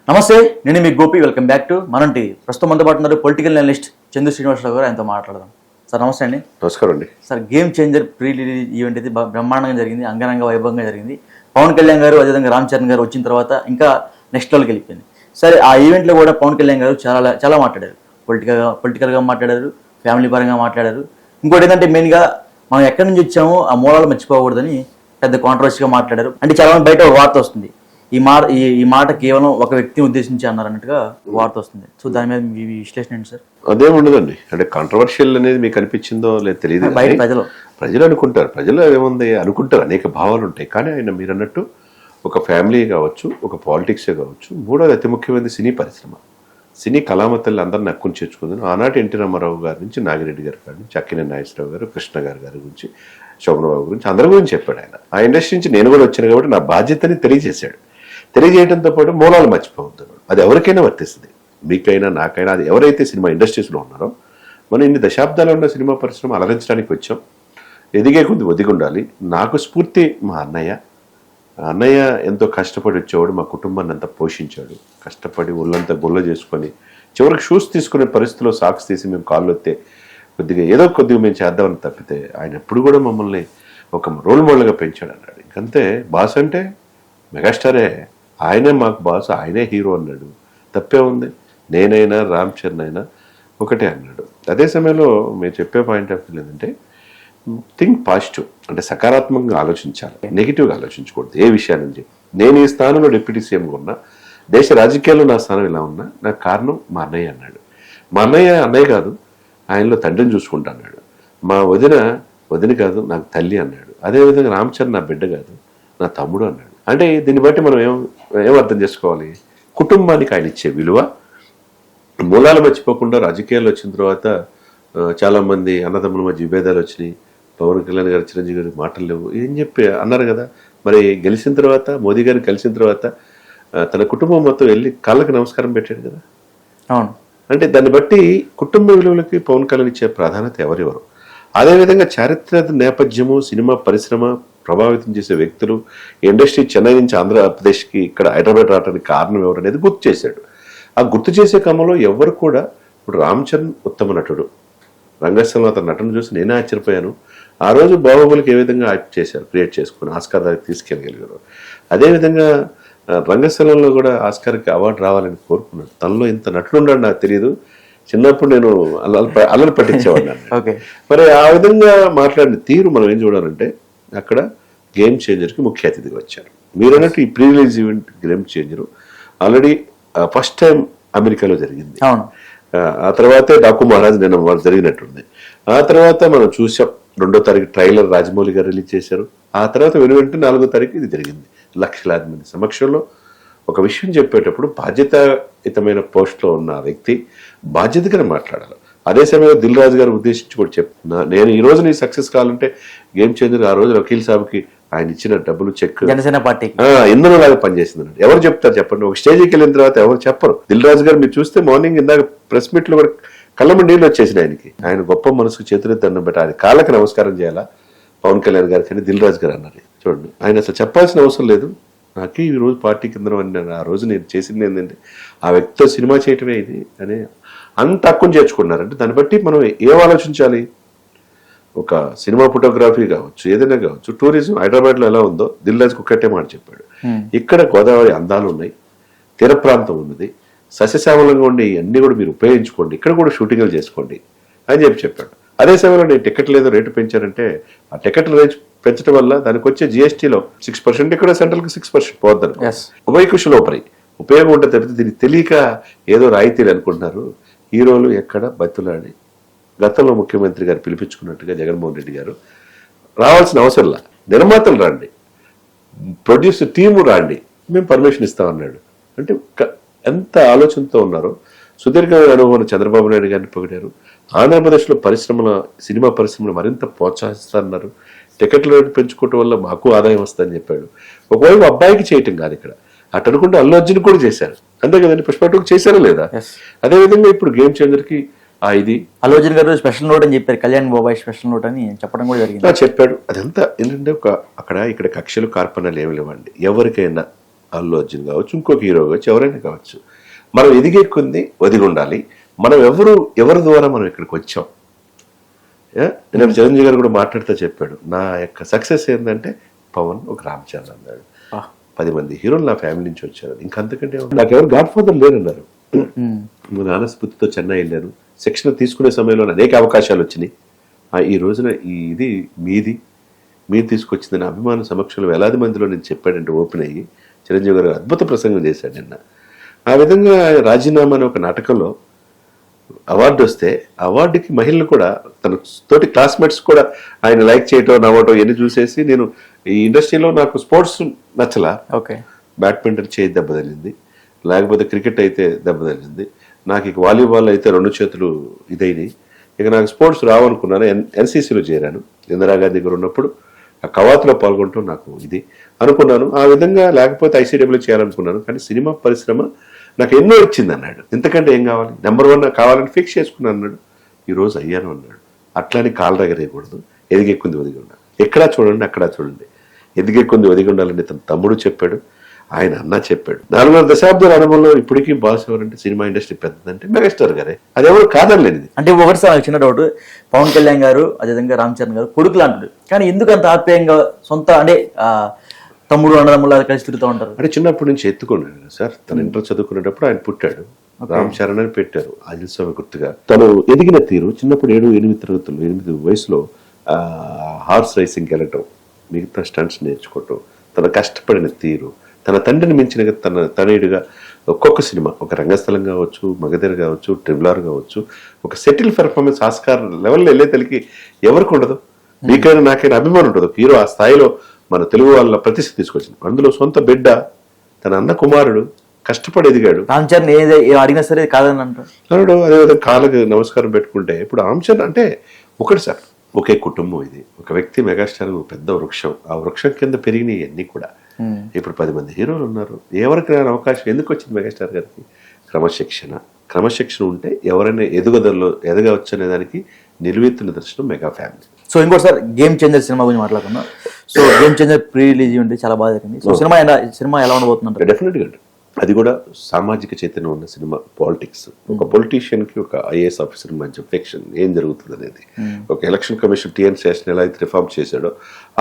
నమస్తే, నేను మీ Gopi. Welcome back to మనం టీవీ. ప్రస్తుతం మనతో పాటు ఉన్నారు పొలిటికల్ అనలిస్ట్ చందు శ్రీనివాసరావు గారు. ఆయనతో మాట్లాడదాం. సార్ నమస్తే అండి. నమస్కారం అండి. Sir, game changer pre release event అయితే బ్రహ్మాండంగా జరిగింది, అంగరంగ వైభవంగా జరిగింది. పవన్ కళ్యాణ్ గారు అదేవిధంగా రామ్ చరణ్ గారు వచ్చిన తర్వాత ఇంకా నెక్స్ట్ లెవెల్కి వెళ్ళిపోయింది. సరే, ఆ ఈవెంట్లో కూడా పవన్ కళ్యాణ్ గారు చాలా మాట్లాడారు. పొలిటికల్గా మాట్లాడారు, ఫ్యామిలీ పరంగా మాట్లాడారు. ఇంకోటి ఏంటంటే మెయిన్గా మనం ఎక్కడి నుంచి వచ్చామో ఆ మూలాలు మర్చిపోకూడదని పెద్ద కాంట్రవర్సీగా మాట్లాడారు. అంటే చాలా మంది బయట ఒక వార్త వస్తుంది, ఈ మాట కేవలం ఒక వ్యక్తిని ఉద్దేశించి అన్నారు అన్నట్టుగా వార్త వస్తుంది. సో దాని మీద మీ విశ్లేషణ ఏంటి సార్? అదేం ఉండదండి. అంటే కాంట్రవర్షియల్ అనేది మీకు అనిపించిందో లేదు తెలియదు. బయట ప్రజలు అనుకుంటారు. ప్రజలు ఏముంది అనుకుంటారు, అనేక భావాలు ఉంటాయి. కానీ ఆయన మీరు అన్నట్టు ఒక ఫ్యామిలీ కావచ్చు, ఒక పాలిటిక్సే కావచ్చు, మూడోది అతి ముఖ్యమైనది సినీ పరిశ్రమ. సినీ కళామతల్ని అందరిని హక్కుని చేర్చుకుంది. ఆనాటి ఎన్టీ రామారావు గారి నుంచి, నాగిరెడ్డి గారి గారి నుంచి, అక్కినేని నాగేశ్వరరావు గారు, కృష్ణ గారి గురించి, శోభనబాబు గురించి, అందరి గురించి చెప్పాడు ఆయన. ఆ ఇండస్ట్రీ నుంచి నేను కూడా వచ్చాను కాబట్టి నా బాధ్యతని తెలియజేశాడు. తెలియజేయడంతో పాటు మూలాలు మర్చిపోవద్దు. అది ఎవరికైనా వర్తిస్తుంది, మీకైనా నాకైనా. అది ఎవరైతే సినిమా ఇండస్ట్రీస్లో ఉన్నారో, మనం ఇన్ని దశాబ్దాలు ఉన్న సినిమా పరిశ్రమ అలరించడానికి వచ్చాం. ఎదిగే కొద్ది ఒదిగి ఉండాలి. నాకు స్ఫూర్తి మా అన్నయ్య ఎంతో కష్టపడి వచ్చేవాడు, మా కుటుంబాన్ని అంతా పోషించాడు. కష్టపడి ఒళ్ళంతా గుల్ల చేసుకొని చివరికి షూస్ తీసుకునే పరిస్థితిలో సాక్స్ తీసి మేము కాళ్ళు వస్తే కొద్దిగా మేము చేద్దామని తప్పితే ఆయన ఎప్పుడు కూడా మమ్మల్ని ఒక రోల్ మోడల్గా పెంచాడు అన్నాడు. ఇంకంతే. బాస్ అంటే మెగాస్టారే, ఆయనే మాకు బాస్, ఆయనే హీరో అన్నాడు. తప్పే ఉంది. నేనైనా రామ్ చరణ్ అయినా ఒకటే అన్నాడు. అదే సమయంలో మీరు చెప్పే పాయింట్ ఆఫ్ వ్యూ ఏంటంటే థింక్ పాజిటివ్, అంటే సకారాత్మకంగా ఆలోచించాలి, నెగిటివ్గా ఆలోచించకూడదు ఏ విషయాన్ని చెప్పి. నేను ఈ స్థానంలో డిప్యూటీ సీఎంగా ఉన్నా, దేశ రాజకీయాల్లో నా స్థానం ఇలా ఉన్నా నాకు కారణం మా అన్నయ్య అన్నాడు. మా అన్నయ్య కాదు, ఆయనలో తండ్రిని చూసుకుంటా అన్నాడు. మా వదిన కాదు, నాకు తల్లి అన్నాడు. అదేవిధంగా రామ్ చరణ్ నా బిడ్డ కాదు, నా తమ్ముడు అన్నాడు. అంటే దీన్ని బట్టి మనం ఏం అర్థం చేసుకోవాలి? కుటుంబానికి ఆయన ఇచ్చే విలువ, మూలాలు మర్చిపోకుండా. రాజకీయాలు వచ్చిన తర్వాత చాలామంది అన్నదమ్ముల మధ్య విభేదాలు వచ్చినాయి. పవన్ కళ్యాణ్ గారు, చిరంజీవి గారి మాటలు లేవు ఏం చెప్పి అన్నారు కదా. మరి గెలిచిన తర్వాత, మోదీ గారిని కలిసిన తర్వాత తన కుటుంబం మొత్తం వెళ్ళి కాళ్ళకి నమస్కారం పెట్టాడు కదా. అవును. అంటే దాన్ని బట్టి కుటుంబ విలువలకి పవన్ కళ్యాణ్ ఇచ్చే ప్రాధాన్యత ఎవరెవరు. అదేవిధంగా చారిత్రక నేపథ్యము, సినిమా పరిశ్రమ ప్రభావితం చేసే వ్యక్తులు, ఇండస్ట్రీ చెన్నై నుంచి ఆంధ్రప్రదేశ్కి ఇక్కడ హైదరాబాద్ రావడానికి కారణం ఎవరు అనేది గుర్తు చేశాడు. ఆ గుర్తు చేసే క్రమంలో ఎవరు కూడా, ఇప్పుడు రామ్ చరణ్ ఉత్తమ నటుడు, రంగస్థలంలో అతని నటన చూసి నేనే ఆశ్చర్యపోయాను. ఆ రోజు బాహుబలికి ఏ విధంగా యాక్ట్ చేశారు, క్రియేట్ చేసుకుని ఆస్కార్ దానికి తీసుకెళ్ళగలిగారు. అదేవిధంగా రంగస్థలంలో కూడా ఆస్కార్కి అవార్డు రావాలని కోరుకున్నాడు. తనలో ఇంత నటుడు ఉన్నాడు నాకు తెలియదు. చిన్నప్పుడు నేను అల్లరి పట్టించేవాడిని. మరి ఆ విధంగా మాట్లాడిన తీరు మనం ఏం చూడాలంటే, అక్కడ గేమ్ చేంజర్కి ముఖ్య అతిథిగా వచ్చారు. మీరు అన్నట్టు ఈ pre release event game changer already first time అమెరికాలో జరిగింది. ఆ తర్వాతే డాకు మహారాజ్ నిన్న జరిగినట్టుంది. ఆ తర్వాత మనం చూసాం 2వ తారీఖు ట్రైలర్ రాజమౌళి గారు రిలీజ్ చేశారు. ఆ తర్వాత వెనువెంటనే 4వ తారీఖు ఇది జరిగింది. లక్షలాది మంది సమక్షంలో ఒక విషయం చెప్పేటప్పుడు బాధ్యతాయుతమైన పోస్ట్లో ఉన్న వ్యక్తి బాధ్యతగా మాట్లాడాలి. అదే సమయంలో దిల్ రాజు గారు ఉద్దేశించి కూడా చెప్తున్నా, నేను ఈ రోజు నీ సక్సెస్ కావాలంటే గేమ్ చేంజర్ ఆ రోజు వకీల్ సాబ్కి ఆయన ఇచ్చిన డబ్బులు చెక్ జనసేన పార్టీ ఇంధనం లాగా పనిచేసింది. ఎవరు చెప్తారు చెప్పండి? ఒక స్టేజ్కి వెళ్ళిన తర్వాత ఎవరు చెప్పరు. దిల్ రాజు గారు మీరు చూస్తే మార్నింగ్ ఇందాక ప్రెస్ మీట్ లో కూడా కళ్ళమ నీళ్ళు వచ్చేసింది ఆయనకి. ఆయన గొప్ప మనసుకు చేతులు దండం పెట్టి ఆయన కాళ్ళకి నమస్కారం చేయాలా పవన్ కళ్యాణ్ గారికి అని దిల్ రాజు గారు అన్నారు. చూడండి, ఆయన అసలు చెప్పాల్సిన అవసరం లేదు. నాకు ఈ రోజు పార్టీ కింద ఆ రోజు నేను చేసింది ఏంటంటే ఆ వ్యక్తితో సినిమా చేయటమే ఇది అని అంత హక్కును చేర్చుకున్నారంటే దాన్ని బట్టి మనం ఏం ఆలోచించాలి? ఒక సినిమా ఫోటోగ్రఫీ కావచ్చు, ఏదైనా కావచ్చు, టూరిజం హైదరాబాద్ లో ఎలా ఉందో దిల్ రాజుకు ఒక్కటే మాట చెప్పాడు. ఇక్కడ గోదావరి అందాలు ఉన్నాయి, తీర ప్రాంతం ఉన్నది, సస్యశ్యామలంగా ఉండి అన్ని కూడా మీరు ఉపయోగించుకోండి, ఇక్కడ కూడా షూటింగ్లు చేసుకోండి అని చెప్పాడు. అదే సమయంలో నేను టికెట్లు ఏదో రేటు పెంచారంటే ఆ టికెట్ల రేటు పెంచడం వల్ల దానికి వచ్చే జిఎస్టీలో 6%, ఇక్కడ సెంట్రల్కి 6% పోద్దని ఉభయకుశలోపరి ఉపయోగం ఉంటుంది తప్పితే దీనికి తెలియక ఏదో రాయితీలు అనుకుంటున్నారు. హీరోలు ఎక్కడ బతులాడి గతంలో ముఖ్యమంత్రి గారు పిలిపించుకున్నట్టుగా జగన్మోహన్ రెడ్డి గారు రావాల్సిన అవసరంలా, నిర్మాతలు రండి, ప్రొడ్యూసర్ టీము రాండి, మేము పర్మిషన్ ఇస్తామన్నాడు. అంటే ఎంత ఆలోచనతో ఉన్నారో. సుదీర్ఘమైన అనుభవం చంద్రబాబు నాయుడు గారిని పొగిడారు. ఆంధ్రప్రదేశ్లో సినిమా పరిశ్రమలు మరింత ప్రోత్సహిస్తున్నారు. టికెట్ల రేటు పెంచుకోవటం వల్ల మాకు ఆదాయం వస్తుందని చెప్పాడు. ఒకవైపు అబ్బాయికి చేయటం కాదు ఇక్కడ, అటు అనుకుంటే అల్లు అర్జున్ కూడా చేశారు. అంతే కదండి, పుష్ప 2 చేశారా లేదా? అదేవిధంగా ఇప్పుడు గేమ్ చేంజర్కి ఇది అల్లు అర్జున్ గారు స్పెషల్ నోట్ అని చెప్పారు. కళ్యాణ్ బాబాయ్ స్పెషల్ నోట్ అని చెప్పడం కూడా జరిగింది. చెప్పాడు. అదంతా ఏంటంటే ఇక్కడ కక్షలు కార్పణ్యాలు ఏమి లేవండి. ఎవరికైనా అల్లు అర్జున్ కావచ్చు, ఇంకొక హీరో కావచ్చు, ఎవరైనా కావచ్చు. మనం ఎదిగే కొద్ది ఒదిగి ఉండాలి. మనం ఎవరి ద్వారా మనం ఇక్కడికి వచ్చాం. నేను చిరంజీవి గారు కూడా మాట్లాడుతూ చెప్పాడు, నా యొక్క సక్సెస్ ఏంటంటే పవన్, ఒక రామ్ చరణ్ అన్నాడు, 10 మంది హీరోలు నా ఫ్యామిలీ నుంచి వచ్చారు. ఇంకంతకంటే నాకు ఎవరు గాడ్ ఫాదర్ లేరన్నారు. మా నాన్న స్ఫూర్తితో చెన్నై వెళ్ళాను. శిక్షణ తీసుకునే సమయంలో అనేక అవకాశాలు వచ్చినాయి. ఈ రోజున ఇది మీరు తీసుకొచ్చిందని అభిమాన సమక్షంలో వేలాది మందిలో నేను చెప్పాడంటే ఓపెన్ అయ్యి చిరంజీవి గారు అద్భుత ప్రసంగం చేశాడు నిన్న. ఆ విధంగా రాజీనామా అనే ఒక నాటకంలో అవార్డు వస్తే అవార్డుకి మహిళలు కూడా తన తోటి క్లాస్మేట్స్ కూడా ఆయన లైక్ చేయటం, నవ్వటం ఇవన్నీ చూసేసి, నేను ఈ ఇండస్ట్రీలో నాకు స్పోర్ట్స్ నచ్చలా. ఓకే, బ్యాడ్మింటన్ చేయి దెబ్బ తగిలింది, లేకపోతే క్రికెట్ అయితే దెబ్బ తగిలింది, నాకు ఇక వాలీబాల్ అయితే 2 చేతులు ఇదైనాయి, ఇక నాకు స్పోర్ట్స్ రావనుకున్నాను. ఎన్సీసీలో చేరాను. ఇందిరాగాంధీ దగ్గర ఉన్నప్పుడు ఆ కవాతులో పాల్గొనటం నాకు ఇది అనుకున్నాను. ఆ విధంగా లేకపోతే ఐసీడబ్ల్యూ చేయాలనుకున్నాను. కానీ సినిమా పరిశ్రమ నాకు ఎన్నో ఇచ్చింది అన్నాడు. ఇంతకంటే ఏం కావాలి, నెంబర్ 1 కావాలని ఫిక్స్ చేసుకున్నాను అన్నాడు. ఈరోజు అయ్యాను అన్నాడు. అట్లానే కాళ్ళ దగ్గరేయకూడదు, ఎదిగే కొంది ఒదిగి ఉండాలి. ఎక్కడా చూడండి, అక్కడా చూడండి, ఎదిగే కొంది ఒదిగి ఉండాలని తన తమ్ముడు చెప్పాడు, ఆయన అన్న చెప్పాడు. 4 దశాబ్దాల అనుభవంలో ఇప్పటికీ బాస్ ఎవరంటే సినిమా ఇండస్ట్రీ పెద్దదంటే మెగాస్టార్ గారే. అది ఎవరు కాదనలేనిది. అంటే ఒకటి చిన్న డౌట్, పవన్ కళ్యాణ్ గారు అదేవిధంగా రామ్ చరణ్ గారు కొడుకులు అంటారు, కానీ ఎందుకు అంత ఆప్యాయంగా సొంత అంటే తమ్ముడు అన్నదమ్ములు కలిసి తిరుగుతూ ఉంటారు? అంటే చిన్నప్పటి నుంచి ఎత్తుకున్నాడు సార్. తను ఇంటర్ చదువుకునేటప్పుడు ఆయన పుట్టాడు, రామ్ చరణ్ అని పెట్టారు ఆంజనేయ స్వామి గుర్తుగా. తను ఎదిగిన తీరు చిన్నప్పుడు 7-8 తరగతులు 8 వయసులో హార్స్ రేసింగ్కి వెళ్ళటం, మిగతా స్టంట్స్ నేర్చుకోవటం, తన కష్టపడిన తీరు, తన తండ్రిని మించిన తన తనయుడిగా ఒక్కొక్క సినిమా, ఒక రంగస్థలం కావచ్చు, మగధీర కావచ్చు, ట్రిబుల్ కావచ్చు, ఒక సెటిల్ పెర్ఫార్మెన్స్ ఆస్కార్ లెవెల్లో వెళ్ళే తల్లికి ఎవరికి ఉండదు? మీకైనా నాకైనా అభిమానం ఉంటుంది. ఒక హీరో ఆ స్థాయిలో మన తెలుగు వాళ్ళ ప్రతిష్ఠ తీసుకొచ్చింది. అందులో సొంత బిడ్డ, తన అన్న కుమారుడు కష్టపడి ఎదిగాడు. రామ్ చరణ్ అడిగినా సరే కాదని అంటాడు. అదేవిధంగా కాళ్ళకి నమస్కారం పెట్టుకుంటే ఇప్పుడు రామ్ చరణ్ అంటే ఒకటి సార్, ఒకే కుటుంబం. ఇది ఒక వ్యక్తి మెగాస్టార్, పెద్ద వృక్షం. ఆ వృక్షం కింద పెరిగినాయి అన్ని కూడా. ఇప్పుడు 10 మంది హీరోలు ఉన్నారు. ఎవరికి రాని అవకాశం ఎందుకు వచ్చింది మెగాస్టార్ గారికి? క్రమశిక్షణ ఉంటే ఎవరైనా ఎదుగుదలలో ఎదగవచ్చు అనే దానికి నిలువెత్తు నిదర్శనం మెగా ఫ్యామిలీ. సో ఇంకోటిసారి గేమ్ చేంజర్ సినిమా గురించి మాట్లాడుకుందాం. So game changer pre release ఉంటే చాలా బాగా జరిగింది. సో సినిమా ఎలా ఉండబోతుందంటే? డెఫినెట్గా అది కూడా సామాజిక చైతన్యం ఉన్న సినిమా. పాలిటిక్స్, ఒక పొలిటీషియన్ కి ఒక ఐఏఎస్ ఆఫీసర్ మధ్య ఫిక్షన్ ఏం జరుగుతుంది అనేది, ఒక ఎలక్షన్ కమిషన్ టీఎన్ శేషన్ ఎలా అయితే రిఫార్మ్ చేశాడో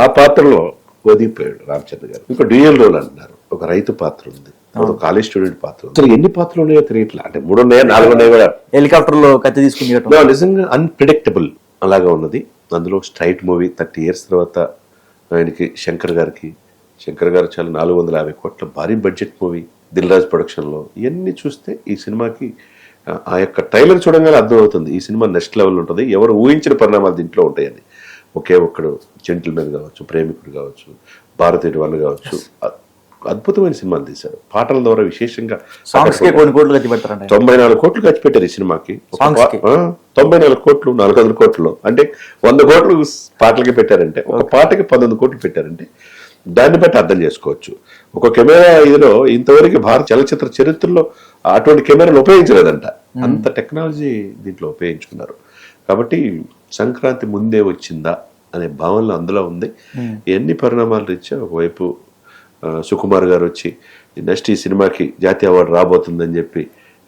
ఆ పాత్రలో ఒదిగిపోయాడు రామ్ చరణ్ గారు. ఇంకా డ్యూయల్ రోల్ అంటున్నారు, ఒక రైతు పాత్ర ఉంది, ఒక కాలేజ్ స్టూడెంట్ పాత్ర ఉంది. అసలు ఎన్ని పాత్రలు ఉన్నాయో తెలియట్లా. అంటే 3 ఉన్నాయా 4 ఉన్నాయా కూడా. హెలికాప్టర్ లో కత్తి తీసుకుని నిజంగా అన్ప్రిడిక్టబుల్ అలాగా ఉన్నది. అందులో స్ట్రైట్ మూవీ 30 years తర్వాత ఆయనకి శంకర్ గారు చాలా 450 కోట్ల భారీ బడ్జెట్ మూవీ దిల్ రాజు ప్రొడక్షన్లో. ఇవన్నీ చూస్తే ఈ సినిమాకి ఆ యొక్క ట్రైలర్ చూడగానే అర్థమవుతుంది ఈ సినిమా నెక్స్ట్ లెవెల్ ఉంటుంది. ఎవరు ఊహించిన పరిణామాలు దీంట్లో ఉంటాయని. ఒకే ఒక్కడు జెంటిల్మెన్ కావచ్చు, ప్రేమికుడు కావచ్చు, భారతీయుడు వాళ్ళు కావచ్చు, అద్భుతమైన సినిమాలు తీశారు. పాటల ద్వారా విశేషంగా 94 కోట్లు ఖర్చు పెట్టారు ఈ సినిమాకి. 94 కోట్లు 400 కోట్లు అంటే 100 కోట్లు పాటలకి పెట్టారంటే, ఒక పాటకి 19 కోట్లు పెట్టారంటే దాన్ని బట్టి అర్థం చేసుకోవచ్చు. ఒక కెమెరా ఇదిలో ఇంతవరకు భారత చలచిత్ర చరిత్రలో అటువంటి కెమెరాలు ఉపయోగించలేదంట. అంత టెక్నాలజీ దీంట్లో ఉపయోగించుకున్నారు. కాబట్టి సంక్రాంతి ముందే వచ్చిందా అనే భావనలో అందులో ఉంది. ఎన్ని పరిణామాలు రీత్యా ఒకవైపు సుకుమార్ గారు వచ్చి నెక్స్ట్ ఈ సినిమాకి జాతీయ అవార్డు రాబోతుందని చెప్పి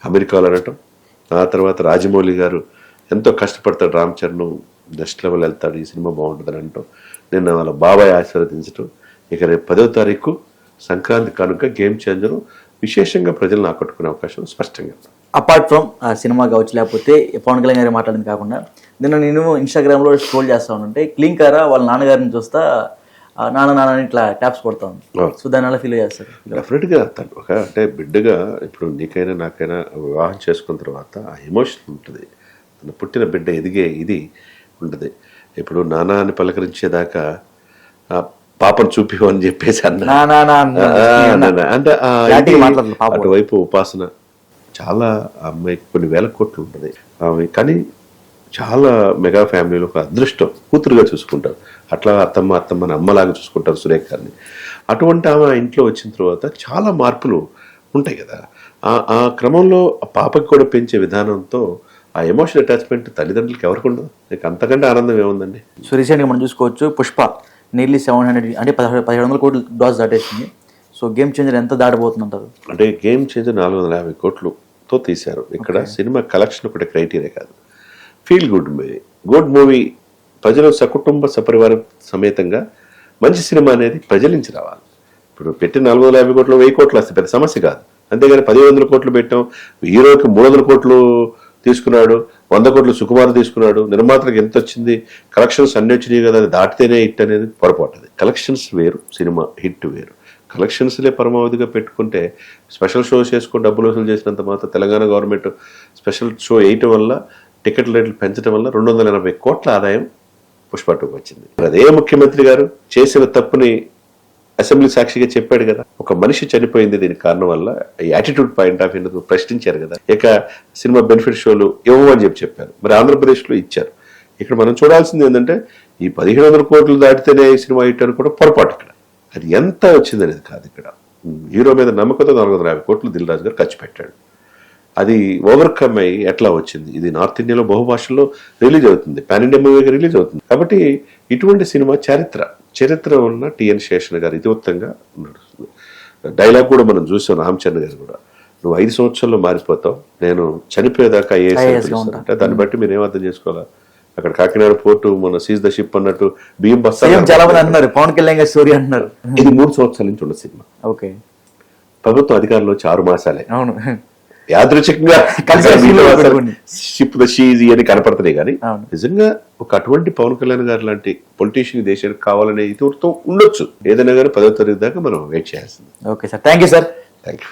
అమెరికాలో అనటం, ఆ తర్వాత రాజమౌళి గారు ఎంతో కష్టపడతాడు, రామ్ చరణ్ నెక్స్ట్ లెవెల్ వెళ్తాడు, ఈ సినిమా బాగుంటుందని అంటాం, నిన్న వాళ్ళ బాబాయ్ ఆశీర్వదించడం. ఇక రేపు 10వ తారీఖు సంక్రాంతి కనుక గేమ్ చేంజర్ విశేషంగా ప్రజలను ఆకట్టుకునే అవకాశం స్పష్టంగా. అపార్ట్ ఫ్రమ్ సినిమా కావచ్చు, లేకపోతే పవన్ కళ్యాణ్ గారు మాట్లాడింది కాకుండా నిన్న నేను ఇన్స్టాగ్రామ్లో స్క్రోల్ చేస్తా ఉంటే క్లింకరా వాళ్ళ నాన్నగారిని చూస్తా నాన్న ఇట్లా ట్యాప్స్ కొడతా ఉంది. సో దాని అలా ఫీల్ చేస్తారు. డెఫినెట్గా ఒక అంటే బిడ్డగా ఇప్పుడు నీకైనా నాకైనా వివాహం చేసుకున్న తర్వాత ఆ ఎమోషన్ ఉంటుంది. తన పుట్టిన బిడ్డ ఎదిగే ఇది ఉంటుంది. ఇప్పుడు నాన్న అని పలకరించేదాకా పాపను చూపివని చెప్పేసి అంటే అటువైపు ఉపాసన చాలా అమ్మాయికి కొన్ని వేల కోట్లు ఉంటుంది ఆమె, కానీ చాలా మెగా ఫ్యామిలీలో ఒక అదృష్టం, కూతురుగా చూసుకుంటారు. అట్లా అత్తమ్మని అమ్మలాగా చూసుకుంటారు సురేఖ గారిని. అటువంటి ఆమె ఇంట్లో వచ్చిన తర్వాత చాలా మార్పులు ఉంటాయి కదా. ఆ క్రమంలో ఆ పాపకి కూడా పెంచే విధానంతో ఆ ఎమోషనల్ అటాచ్మెంట్ తల్లిదండ్రులకి ఎవరికి ఉండదు. నీకు అంతకంటే ఆనందం ఏముందండి. సో రీసెంట్గా మనం చూసుకోవచ్చు పుష్ప నియర్లీ 700 అంటే 1700 కోట్లు డాస్ దాటేసింది. సో గేమ్ చేంజర్ ఎంత దాటబోతుందంటారు? అంటే గేమ్ చేంజర్ 450 కోట్లతో తీశారు. ఇక్కడ సినిమా కలెక్షన్ ఒకటి క్రైటీరియా కాదు, feel good movie. Good movie ప్రజలు సకుటుంబ సపరివార సమేతంగా మంచి సినిమా అనేది ప్రజల నుంచి రావాలి. ఇప్పుడు పెట్టి 450 కోట్లు 1000 కోట్లు వస్తే పెద్ద సమస్య కాదు. అంతేగాని 1,000 కోట్లు పెట్టాం, హీరోకి 300 కోట్లు తీసుకున్నాడు, 100 కోట్లు సుకుమార్ తీసుకున్నాడు, నిర్మాతలకు ఎంత వచ్చింది, కలెక్షన్స్ అన్ని వచ్చినాయి కదా, అది దాటితేనే హిట్ అనేది పొరపాటు. అది కలెక్షన్స్ వేరు, సినిమా హిట్ వేరు. కలెక్షన్స్లే పరమావధిగా పెట్టుకుంటే స్పెషల్ షోస్ చేసుకుని డబ్బులు వసూలు చేసినంత మాత్రం తెలంగాణ గవర్నమెంట్ స్పెషల్ షో వేయటం వల్ల, టికెట్ రేట్లు పెంచడం వల్ల 280 కోట్ల ఆదాయం పుష్ప 2కి వచ్చింది. అదే ముఖ్యమంత్రి గారు చేసిన తప్పుని అసెంబ్లీ సాక్షిగా చెప్పాడు కదా, ఒక మనిషి చనిపోయింది దీనికి కారణం వల్ల, ఈ యాటిట్యూడ్ పాయింట్ ఆఫ్ వ్యూ ప్రశ్నించారు కదా. ఇక సినిమా బెనిఫిట్ షోలు ఇవ్వమని చెప్పారు, మరి ఆంధ్రప్రదేశ్లో ఇచ్చారు. ఇక్కడ మనం చూడాల్సింది ఏంటంటే ఈ 1,500 కోట్లు దాటితేనే ఈ సినిమా హిట్ అని కూడా పొరపాటు. ఇక్కడ అది ఎంత వచ్చింది అనేది కాదు. ఇక్కడ హీరో మీద నమ్మకంతో 450 కోట్లు దిల్ రాజు గారు ఖర్చు పెట్టాడు. అది ఓవర్కమ్ అయ్యి ఎట్లా వచ్చింది, ఇది నార్త్ ఇండియాలో బహుభాషల్లో రిలీజ్ అవుతుంది, పాన్ ఇండియా మూవీగా రిలీజ్ అవుతుంది. కాబట్టి ఇటువంటి సినిమా చరిత్ర ఉన్న టిఎన్ శేషన్ గారు ఇతివృత్తంగా నడుస్తుంది. డైలాగ్ కూడా మనం చూసాం రామచంద్ర గారు కూడా, నువ్వు 5 సంవత్సరాల్లో మారిపోతావు, నేను చనిపోయేదాకా ఐఏఎస్ అంటే దాన్ని బట్టి మీరు ఏం అర్థం చేసుకోవాలా. అక్కడ కాకినాడ పోర్టు మన సీజ్ ద షిప్ అన్నట్టు బియ్యం బస్తా చాలా మంది అన్నారు, పవన్ కళ్యాణ్ గారి స్టోరీ అంటున్నారు. ఇది 3 సంవత్సరాల నుంచి ఉన్న సినిమా. ఓకే, ప్రభుత్వం అధికారంలో వచ్చి 6 మాసాలే. అవును, యాదృచ్ఛికంగా షిప్ ద షీజీ అని కనపడుతున్నాయి కానీ నిజంగా ఒక అటువంటి పవన్ కళ్యాణ్ గారు లాంటి పొలిటీషియన్ దేశానికి కావాలనే ఇతివృత్తం ఉండొచ్చు. ఏదైనా కానీ 10వ తరగతి దాకా మనం వెయిట్ చేయాల్సింది. Okay sir, thank you sir. Thank you.